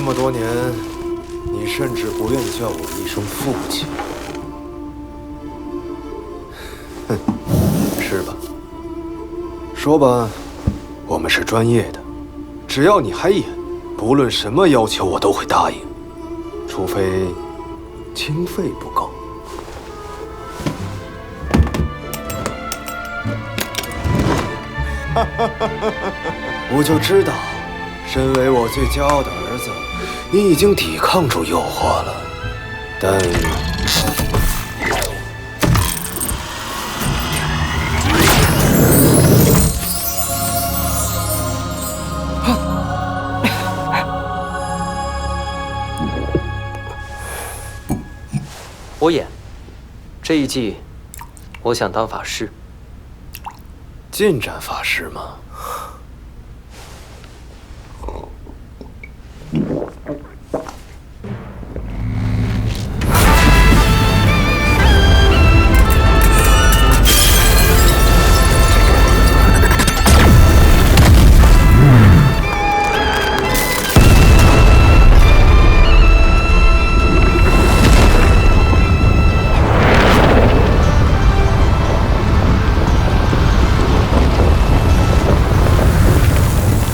么多年，你甚至不愿叫我一声父亲。哼，是吧？说吧，我们是专业的，只要你还演，不论什么要求我都会答应，除非经费不够。我就知道，身为我最骄傲的儿子，你已经抵抗住诱惑了，但……我演，这一季，我想当法师。近战法师吗？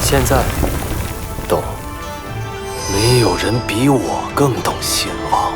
现在，懂。没有人比我更懂贤王。